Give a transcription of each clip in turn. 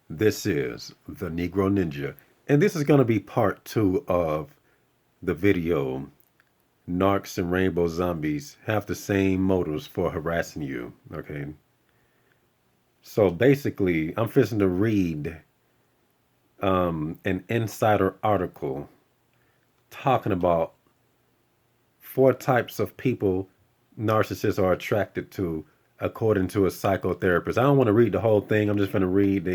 This is the Negro Ninja, and this is going to be part two of the video. Narcs and rainbow zombies have the same motives for harassing you. Okay, so basically, I'm fixing to read an insider article talking about four types of people narcissists are attracted to, according to a psychotherapist. I don't want to read the whole thing. I'm just going to read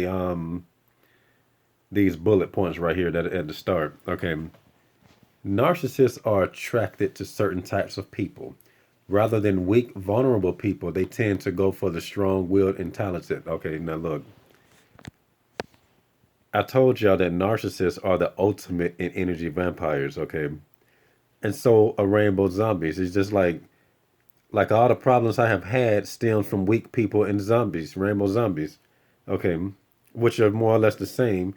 these bullet points right here that at the start. Okay. Narcissists are attracted to certain types of people. Rather than weak, vulnerable people, they tend to go for the strong willed and talented. Okay, now look, I told y'all that narcissists are the ultimate in energy vampires, okay? And so are rainbow zombies. It's just like all the problems I have had stem from weak people and zombies, rainbow zombies, okay, which are more or less the same.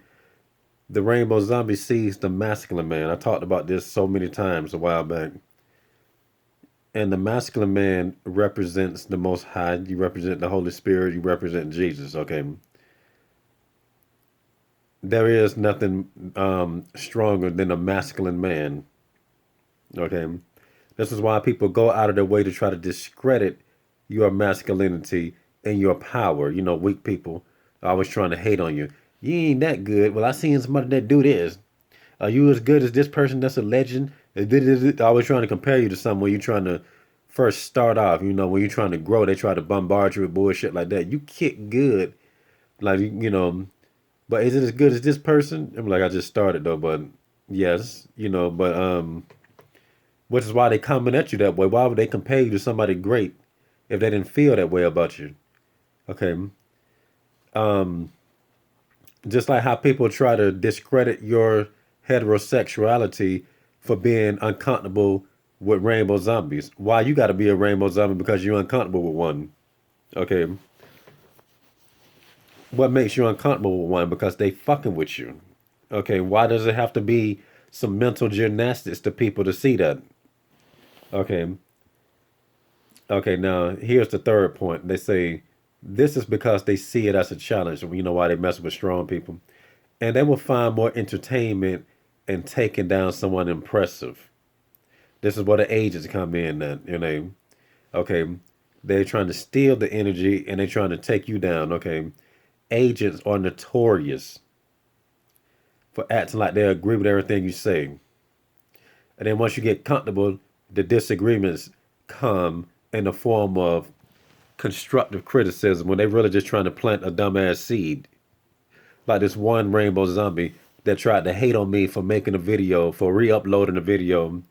The rainbow zombie sees the masculine man. I talked about this so many times a while back. And the masculine man represents the Most High. You represent the Holy Spirit. You represent Jesus. Okay, there is nothing stronger than a masculine man. Okay, this is why people go out of their way to try to discredit your masculinity and your power. You know, weak people are always trying to hate on you. You ain't that good. Well, I seen somebody that do this. Are you as good as this person that's a legend? Always trying to compare you to someone you're trying to first start off. You know, when you're trying to grow, they try to bombard you with bullshit like that. You kick good, like but is it as good as this person? I'm like, I just started though, but yes, but which is why they comment at you that way. Why would they compare you to somebody great if they didn't feel that way about you? Okay, just like how people try to discredit your heterosexuality for being uncomfortable with rainbow zombies. Why you got to be a rainbow zombie because you're uncomfortable with one? Okay, what makes you uncomfortable with one? Because they fucking with you. Okay, why does it have to be some mental gymnastics to people to see that? Okay, okay. Now here's the third point. They say this is because they see it as a challenge. You know why they mess with strong people, and they will find more entertainment in taking down someone impressive. This is where the agents come in. That okay, they're trying to steal the energy and they're trying to take you down. Okay, agents are notorious for acting like they agree with everything you say, and then once you get comfortable, the disagreements come in the form of constructive criticism when they really just trying to plant a dumbass seed. Like this one rainbow zombie that tried to hate on me for making a video, for re-uploading a video.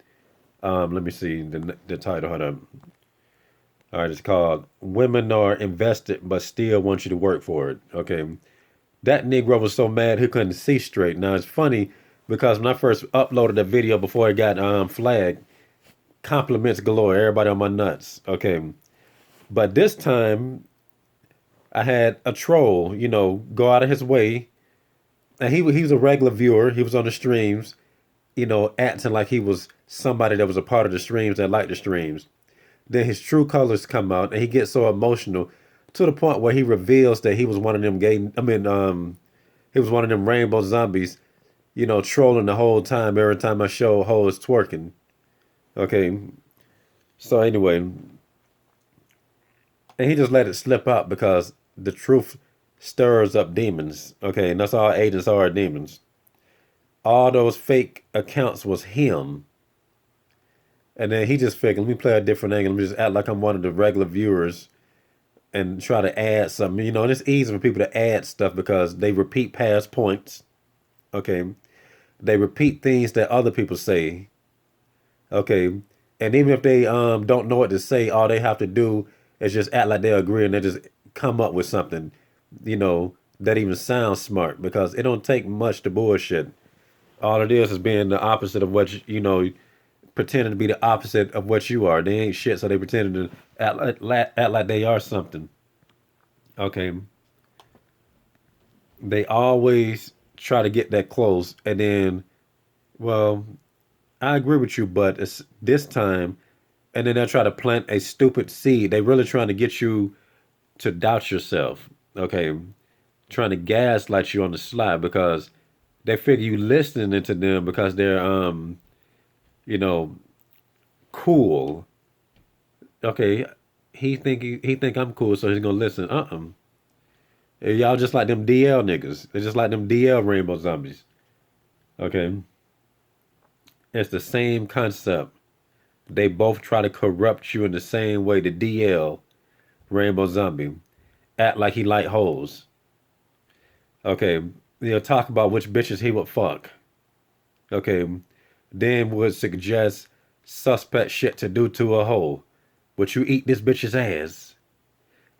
Let me see the title. Hold on. All right, it's called "Women Are Invested But Still Want You to Work for It." Okay, that Negro was so mad he couldn't see straight. Now it's funny because when I first uploaded the video before it got flagged, compliments galore, everybody on my nuts. Okay, but this time I had a troll, go out of his way, and he was a regular viewer. He was on the streams, acting like he was somebody that was a part of the streams that liked the streams. Then his true colors come out, and he gets so emotional to the point where he reveals that he was one of them gay. I mean, he was one of them rainbow zombies, trolling the whole time. Every time I show hoes twerking. Okay, so anyway, and he just let it slip out because the truth stirs up demons. Okay, and that's all agents are, demons. All those fake accounts was him. And then he just figured, let me play a different angle. Let me just act like I'm one of the regular viewers and try to add something. And it's easy for people to add stuff because they repeat past points. Okay. They repeat things that other people say. Okay. And even if they don't know what to say, all they have to do is just act like they agree and they just come up with something, that even sounds smart because it don't take much to bullshit. All it is being the opposite of what pretending to be the opposite of what you are. They ain't shit, so they pretending to act like they are something. Okay, they always try to get that close, and then, well, I agree with you, but it's this time, and then they'll try to plant a stupid seed. They really trying to get you to doubt yourself. Okay, trying to gaslight you on the slide because they figure you listening to them because they're you know, cool. Okay, he think I'm cool, so he's gonna listen. Y'all just like them DL niggas. They're just like them DL rainbow zombies. Okay, it's the same concept. They both try to corrupt you in the same way. The DL rainbow zombie act like he like hoes. Okay, talk about which bitches he would fuck. Okay, then would suggest suspect shit to do to a hoe. Would you eat this bitch's ass?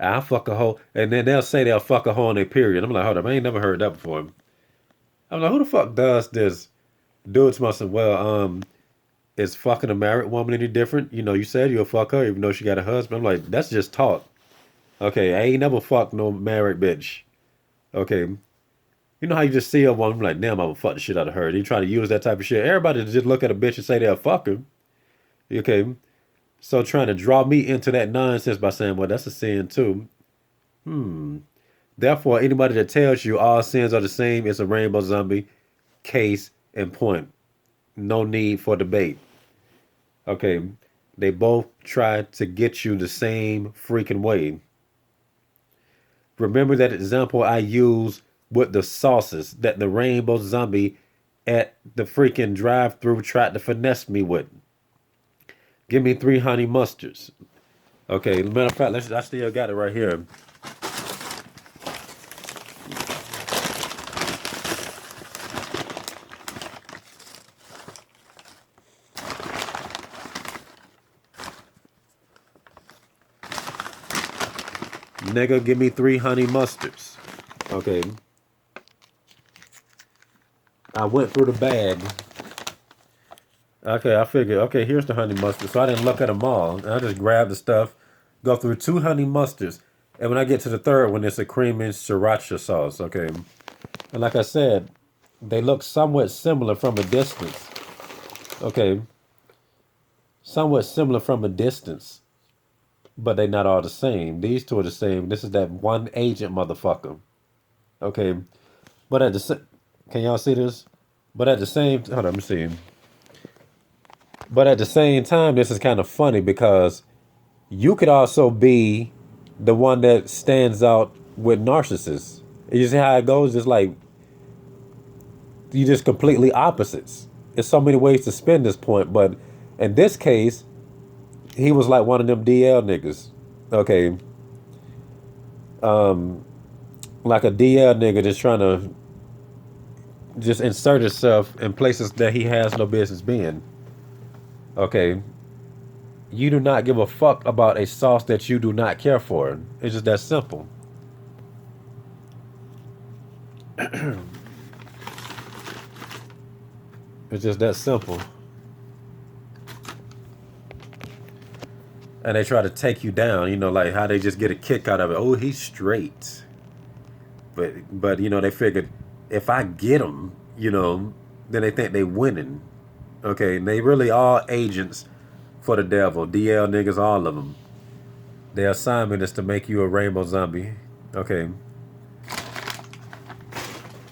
I'll fuck a hoe. And then they'll say they'll fuck a hoe on their period. I'm like, hold up, I ain't never heard that before. I'm like, who the fuck does this? Dudes must have, well, is fucking a married woman any different? You said you'll fuck her even though she got a husband. I'm like, that's just talk. Okay, I ain't never fucked no married bitch. Okay. You know how you just see a woman like, damn, I'm gonna fuck the shit out of her. You try to use that type of shit. Everybody just look at a bitch and say they'll fuck her. Okay. So trying to draw me into that nonsense by saying, well, that's a sin too. Therefore, anybody that tells you all sins are the same is a rainbow zombie. Case in point. No need for debate. Okay. They both try to get you the same freaking way. Remember that example I used with the sauces that the rainbow zombie at the freaking drive through tried to finesse me with. Give me 3 honey mustards. Okay, matter of fact, I still got it right here. Nigga, give me 3 honey mustards. Okay, I went through the bag. Okay, I figured, okay, here's the honey mustard. So I didn't look at them all. I just grabbed the stuff, go through 2 honey mustards. And when I get to the third one, it's a creamy sriracha sauce. Okay. And like I said, they look somewhat similar from a distance. Okay. Somewhat similar from a distance, but they not all the same. These two are the same. This is that one agent motherfucker. Okay. But at the same, can y'all see this? But at the same, hold on, let me see. But at the same time, this is kind of funny because you could also be the one that stands out with narcissists. You see how it goes? It's like you just completely opposites. There's so many ways to spin this point, but in this case, he was like one of them DL niggas. Okay, like a DL nigga just trying to just insert himself in places that he has no business being. Okay, you do not give a fuck about a sauce that you do not care for. It's just that simple. It's just that simple. And they try to take you down, like how they just get a kick out of it. Oh, he's straight. But they figured if I get them, then they think they winning. Okay, and they really are agents for the devil. DL niggas, all of them. Their assignment is to make you a rainbow zombie. Okay.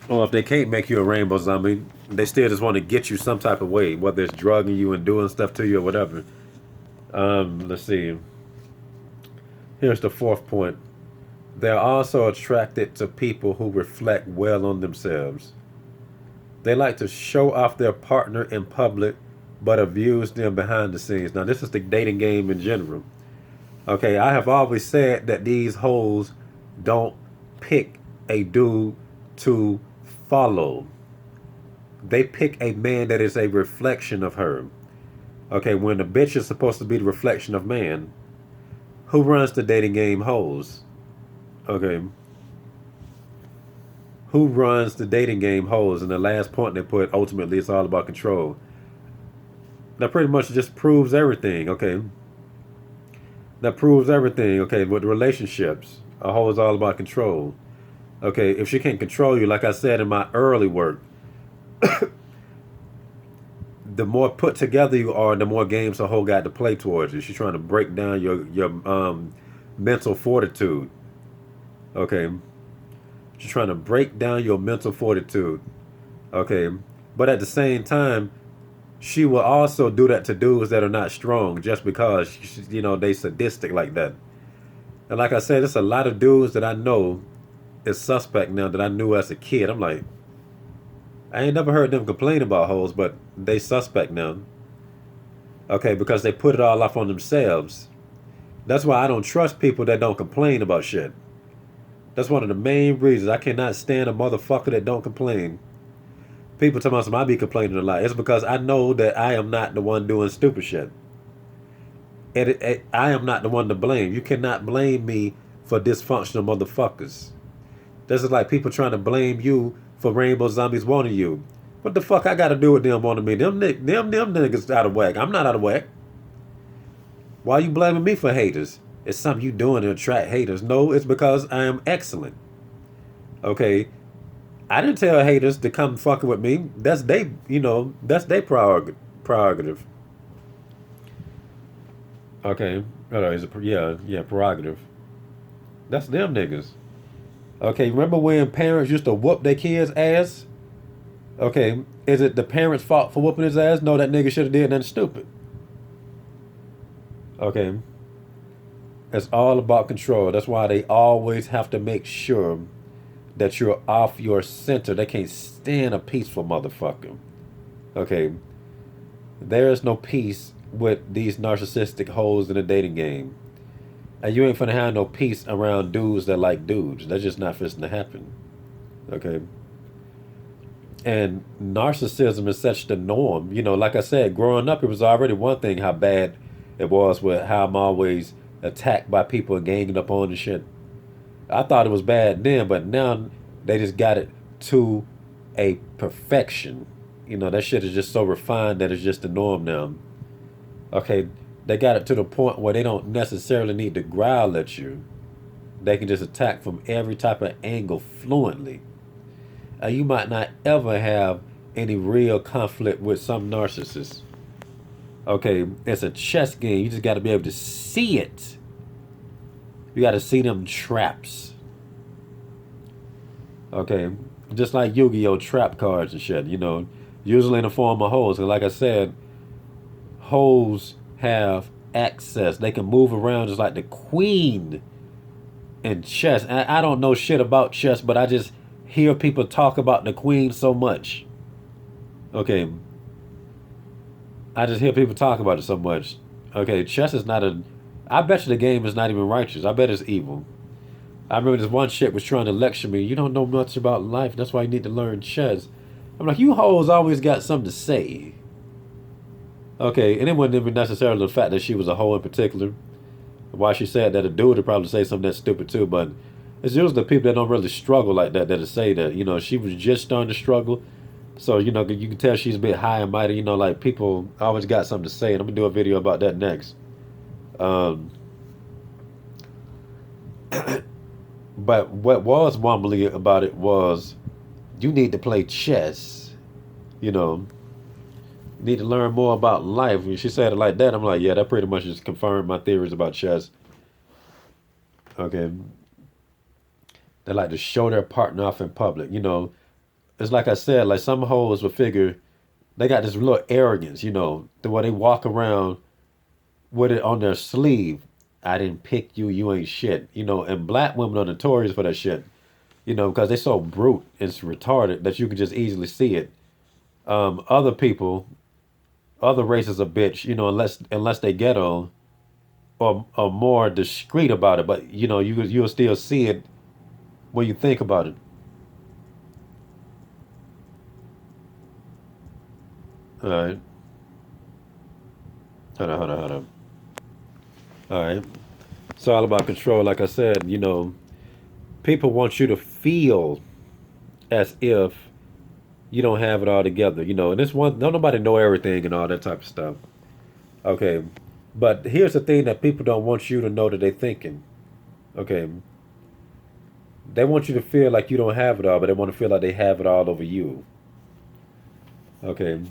Well, if they can't make you a rainbow zombie, they still just want to get you some type of way, whether it's drugging you and doing stuff to you or whatever. Let's see. Here's the fourth point. They're also attracted to people who reflect well on themselves. They like to show off their partner in public, but abuse them behind the scenes. Now, this is the dating game in general. Okay, I have always said that these hoes don't pick a dude to follow. They pick a man that is a reflection of her. Okay, when the bitch is supposed to be the reflection of man, who runs the dating game? Hoes. Okay. Who runs the dating game? Hoes. And the last point they put, ultimately, it's all about control. That pretty much just proves everything. Okay. That proves everything. Okay, with relationships, a hoe is all about control. Okay, if she can't control you, like I said in my early work, the more put together you are, the more games a hoe got to play towards you. She's trying to break down your mental fortitude. Okay, She's trying to break down your mental fortitude. Okay. But at the same time, she will also do that to dudes that are not strong just because, they sadistic like that. And like I said, there's a lot of dudes that I know is suspect now that I knew as a kid. I'm like, I ain't never heard them complain about hoes, but they suspect now. Okay, because they put it all off on themselves. That's why I don't trust people that don't complain about shit. That's one of the main reasons I cannot stand a motherfucker that don't complain. People tell me I be complaining a lot. It's because I know that I am not the one doing stupid shit. I am not the one to blame. You cannot blame me for dysfunctional motherfuckers. This is like people trying to blame you for rainbow zombies wanting you. What the fuck I got to do with them wanting me? Them niggas out of whack. I'm not out of whack. Why you blaming me for haters? It's something you doing to attract haters. No, it's because I am excellent. Okay, I didn't tell haters to come fucking with me. That's they prerogative. Okay, yeah, prerogative. That's them niggas. Okay, remember when parents used to whoop their kids' ass? Okay, is it the parents' fault for whooping his ass? No, that nigga should have did nothing stupid. Okay, it's all about control. That's why they always have to make sure that you're off your center. They can't stand a peaceful motherfucker. Okay, there is no peace with these narcissistic hoes in the dating game. And you ain't finna have no peace around dudes that like dudes. That's just not fixing to happen. Okay. And narcissism is such the norm. Like I said, growing up, it was already one thing how bad it was with how I'm always attacked by people and ganging up on and shit. I thought it was bad then, but now they just got it to a perfection. That shit is just so refined that it's just the norm now. Okay, they got it to the point where they don't necessarily need to growl at you. They can just attack from every type of angle fluently. You might not ever have any real conflict with some narcissists. Okay, it's a chess game. You just got to be able to see it. You got to see them traps. Okay, just like Yu-Gi-Oh trap cards and shit. Usually in the form of hoes. And like I said, hoes have access. They can move around just like the queen in chess. I don't know shit about chess, but I just hear people talk about the queen so much. Okay. I just hear people talk about it so much. Okay, chess is not a. I bet you the game is not even righteous. I bet it's evil. I remember this one chick was trying to lecture me. You don't know much about life. That's why you need to learn chess. I'm like, you hoes always got something to say. Okay, and it wasn't even necessarily the fact that she was a hoe in particular. Why she said that a dude would probably say something that's stupid too, but it's usually the people that don't really struggle like that that'll say that. She was just starting to struggle. So, you can tell she's a bit high and mighty. Like people always got something to say, and I'm going to do a video about that next. Um, but what was wombly about it was you need to play chess. Need to learn more about life. When she said it like that, I'm like, yeah, that pretty much just confirmed my theories about chess. Okay. They like to show their partner off in public. It's like I said, like some hoes will figure they got this little arrogance, the way they walk around with it on their sleeve. I didn't pick you, you ain't shit. And black women are notorious for that shit. Because they're so brute and retarded that you can just easily see it. Other people, other races are bitch, unless they get on or are more discreet about it. But you'll still see it when you think about it. All right. Hold on. All right. It's all about control. Like I said, people want you to feel as if you don't have it all together. And this one, don't nobody know everything and all that type of stuff. Okay. But here's the thing that people don't want you to know that they're thinking. Okay. They want you to feel like you don't have it all, but they want to feel like they have it all over you. Okay.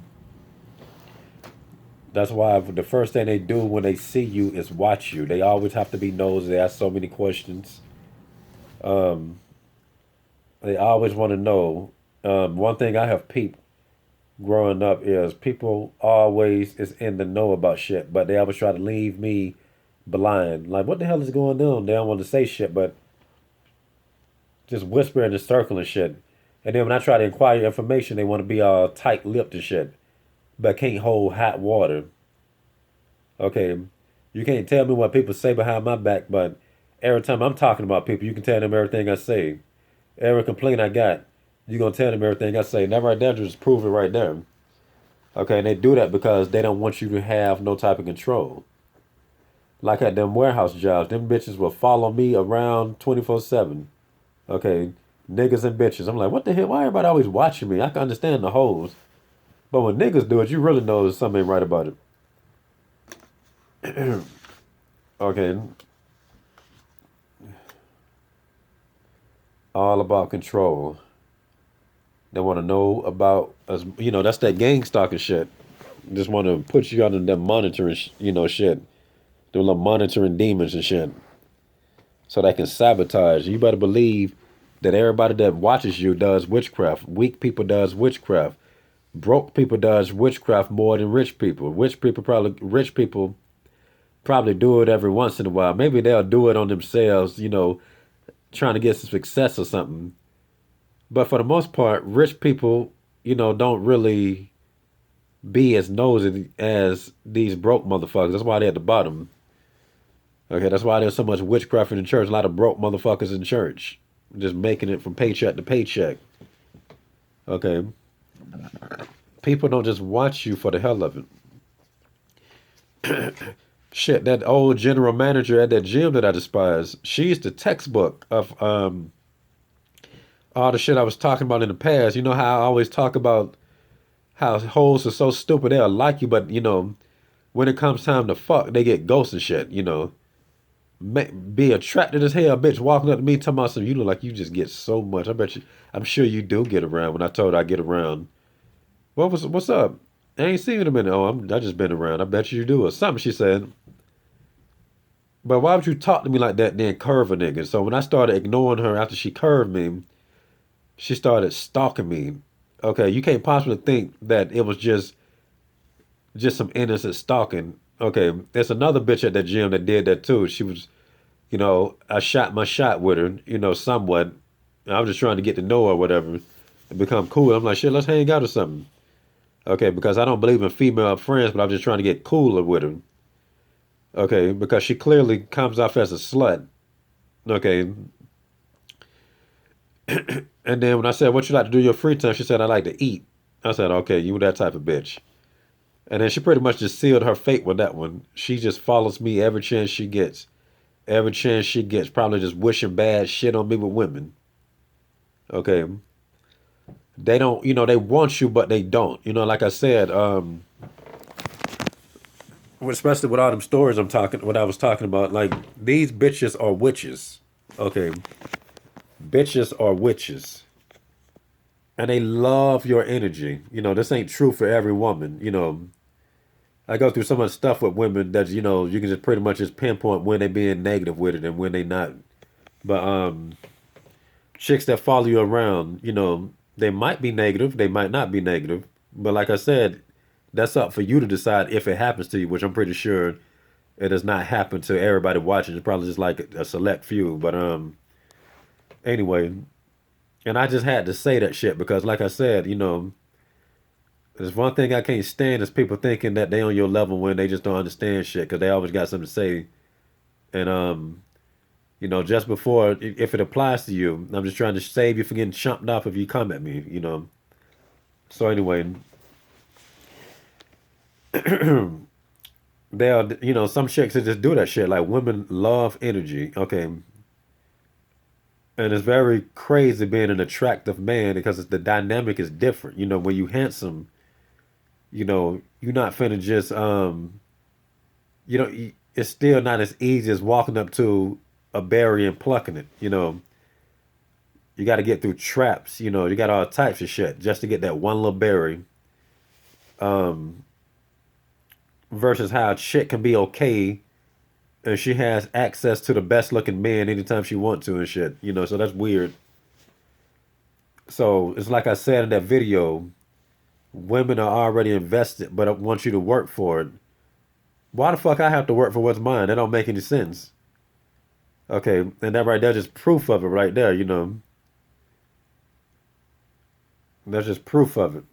That's why the first thing they do when they see you is watch you. They always have to be nosy. They ask so many questions. Um, They always want to know. One thing I have peeped growing up is people always is in the know about shit, but they always try to leave me blind. Like, what the hell is going on? They don't want to say shit, but just whisper in the circle and shit. And then when I try to inquire information, they want to be all tight lipped and shit, but can't hold hot water. Okay, you can't tell me what people say behind my back, but every time I'm talking about people, you can tell them everything I say. Every complaint I got, you gonna tell them everything I say. That right there just prove it right there. Okay, and they do that because they don't want you to have no type of control. Like at them warehouse jobs, them bitches will follow me around 24/7. Okay, niggas and bitches. I'm like, what the hell? Why everybody always watching me? I can understand the hoes, but when niggas do it, you really know there's something ain't right about it. Okay, all about control. They want to know about us. That's that gang stalking shit. Just want to put you under them monitoring, shit. Doing little monitoring demons and shit. So they can sabotage. You better believe that everybody that watches you does witchcraft. Weak people does witchcraft. Broke people does witchcraft more than rich people probably do it every once in a while. Maybe they'll do it on themselves, trying to get some success or something. But for the most part, rich people, don't really be as nosy as these broke motherfuckers. That's why they're at the bottom. Okay, that's why there's so much witchcraft in the church. A lot of broke motherfuckers in church, just making it from paycheck to paycheck. Okay, people don't just watch you for the hell of it. Shit, that old general manager at that gym that I despise, she's the textbook of all the shit I was talking about in the past. You know how I always talk about how hoes are so stupid they'll like you, but when it comes time to fuck, they get ghosts and shit. Be attracted as hell, bitch. Walking up to me, talking about something, you look like you just get so much. I'm sure you do get around. When I told her I get around, what's up? I ain't seen you in a minute. Oh, I just been around. I bet you do or something. She said, but why would you talk to me like that? Then curve a nigga. So when I started ignoring her after she curved me, she started stalking me. Okay, you can't possibly think that it was just some innocent stalking. Okay, there's another bitch at that gym that did that too. She was, I shot my shot with her, somewhat. I was just trying to get to know her or whatever and become cool. I'm like, shit, let's hang out or something. Okay, because I don't believe in female friends, but I'm just trying to get cooler with her. Okay, because she clearly comes off as a slut. Okay, and then when I said, what you like to do in your free time? She said, I like to eat. I said, okay, you that type of bitch. And then she pretty much just sealed her fate with that one. She just follows me every chance she gets. Every chance she gets, probably just wishing bad shit on me with women. Okay. They don't, they want you, but they don't. Like I said, especially with all them stories what I was talking about, like these bitches are witches. Okay. Bitches are witches. And they love your energy. This ain't true for every woman. I go through so much stuff with women that you can just pretty much just pinpoint when they being negative with it and when they not. But chicks that follow you around, they might be negative, they might not be negative. But like I said, that's up for you to decide if it happens to you, which I'm pretty sure it does not happen to everybody watching. It's probably just like a select few. But anyway, and I just had to say that shit because like I said, there's one thing I can't stand is people thinking that they on your level when they just don't understand shit because they always got something to say. And just before, if it applies to you, I'm just trying to save you from getting chumped off if you come at me. So anyway, some chicks that just do that shit. Like women love energy, okay, and it's very crazy being an attractive man because the dynamic is different. When you handsome, you're not finna just it's still not as easy as walking up to a berry and plucking it. You got to get through traps. You got all types of shit just to get that one little berry. Versus how shit can be okay, and she has access to the best looking man anytime she want to and shit. So that's weird. So it's like I said in that video, women are already invested, but I want you to work for it. Why the fuck I have to work for what's mine? That don't make any sense. Okay, and that right there just proof of it right there, you know. That's just proof of it.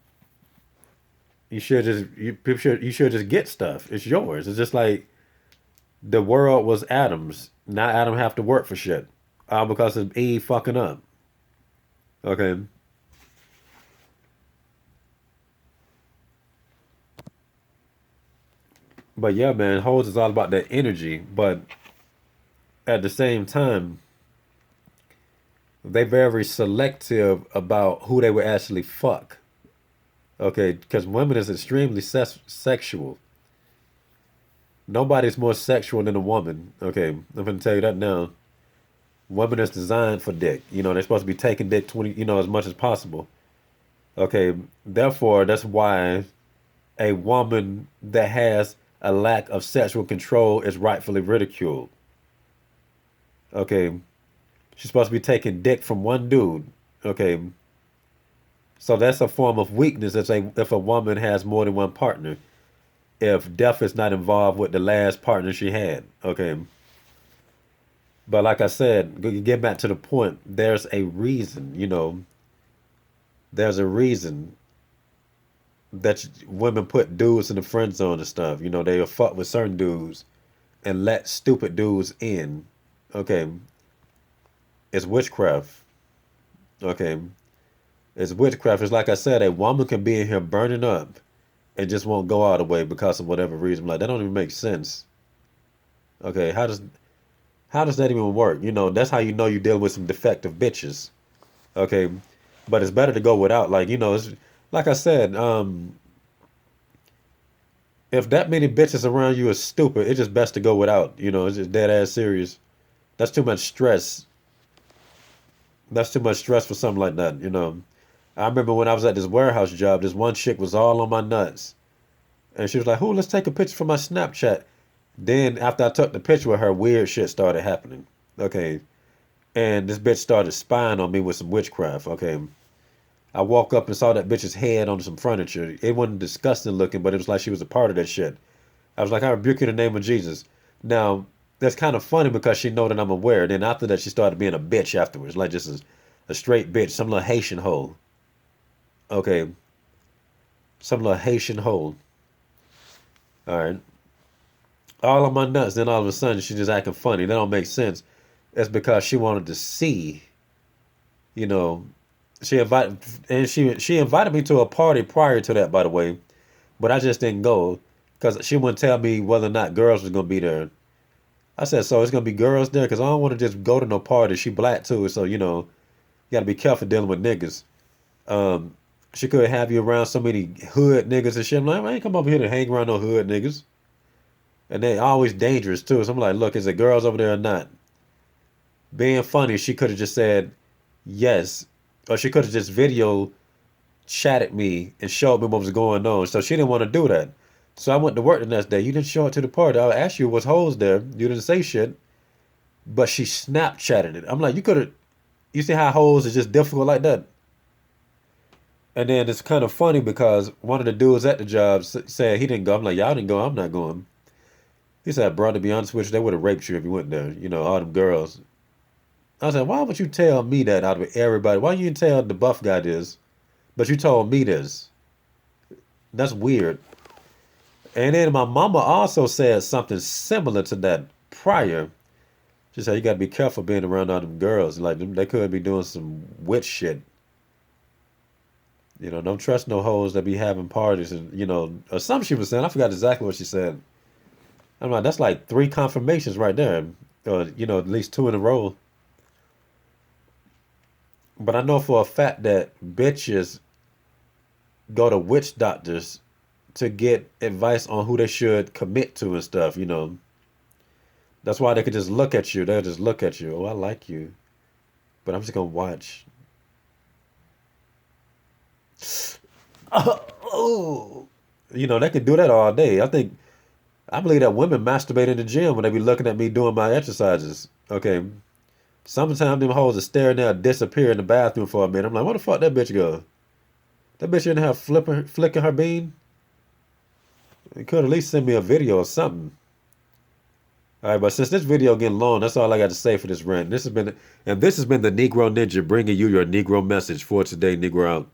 You should just get stuff. It's yours. It's just like the world was Adam's. Now Adam have to work for shit. All because of Eve fucking up. Okay. But yeah, man, hoes is all about that energy. But at the same time, they very selective about who they would actually fuck. Okay, because women is extremely sexual. Nobody's more sexual than a woman. Okay, I'm gonna tell you that now. Women is designed for dick. You know, they're supposed to be taking dick 20, as much as possible. Okay, therefore, that's why a woman that has a lack of sexual control is rightfully ridiculed. Okay, she's supposed to be taking dick from one dude. Okay, so that's a form of weakness if a woman has more than one partner. If death is not involved with the last partner she had. Okay, but like I said, get back to the point. There's a reason. There's a reason that women put dudes in the friend zone and stuff. They'll fuck with certain dudes and let stupid dudes in. Okay, it's witchcraft. Okay, it's witchcraft. It's like I said, a woman can be in here burning up and just won't go all the way because of whatever reason. Like that don't even make sense. Okay, how does that even work? That's how you know you're dealing with some defective bitches. Okay, but it's better to go without. Like it's like I said. If that many bitches around you is stupid, it's just best to go without. It's just dead ass serious. That's too much stress. That's too much stress for something like that. I remember when I was at this warehouse job, this one chick was all on my nuts. And she was like, "Oh, let's take a picture for my Snapchat." Then after I took the picture with her, weird shit started happening. Okay. And this bitch started spying on me with some witchcraft. Okay. I walk up and saw that bitch's head on some furniture. It wasn't disgusting looking, but it was like she was a part of that shit. I was like, "I rebuke you in the name of Jesus." Now, that's kind of funny because she know that I'm aware. Then after that, she started being a bitch afterwards, like just a straight bitch, some little Haitian hoe. Okay, some little Haitian hoe. All right, all on my nuts. Then all of a sudden, she just acting funny. That don't make sense. That's because she wanted to see. You know, she invited me to a party prior to that, by the way, but I just didn't go because she wouldn't tell me whether or not girls was gonna be there. I said, "So it's gonna be girls there? Because I don't want to just go to no party. She black too, so you gotta be careful dealing with niggas." Um, she could have you around so many hood niggas and shit. I'm like, "I ain't come over here to hang around no hood niggas," and they always dangerous too. So I'm like, "Look, is it girls over there or not?" Being funny, she could have just said yes, or she could have just video chatted me and showed me what was going on. So she didn't want to do that. So I went to work the next day. "You didn't show up to the party. I asked you was hoes there. You didn't say shit." But she Snapchatted it. I'm like, you could have. You see how hoes is just difficult like that. And then it's kind of funny because one of the dudes at the job said he didn't go. I'm like, "Y'all didn't go. I'm not going." He said, "Bro, to be honest with you, they would have raped you if you went there. All them girls." I said, "Why would you tell me that out of everybody? Why you didn't tell the buff guy this, but you told me this? That's weird." And then my mama also said something similar to that prior. She said, "You got to be careful being around all them girls. Like, they could be doing some witch shit. Don't trust no hoes that be having parties." And, or something she was saying. I forgot exactly what she said. I'm like, that's like three confirmations right there. Or, at least two in a row. But I know for a fact that bitches go to witch doctors to get advice on who they should commit to and stuff. That's why they could just look at you. They'll just look at you. "Oh, I like you, but I'm just gonna watch." Oh, they could do that all day. I believe that women masturbate in the gym when they be looking at me doing my exercises. Okay, Sometimes them hoes are staring there, disappear in the bathroom for a minute. I'm like, where the fuck that bitch go? That bitch in there flicking her bean. It could at least send me a video or something. All right, but since this video getting long, that's all I got to say for this rant. This has been the Negro Ninja bringing you your Negro message for today, Negro out.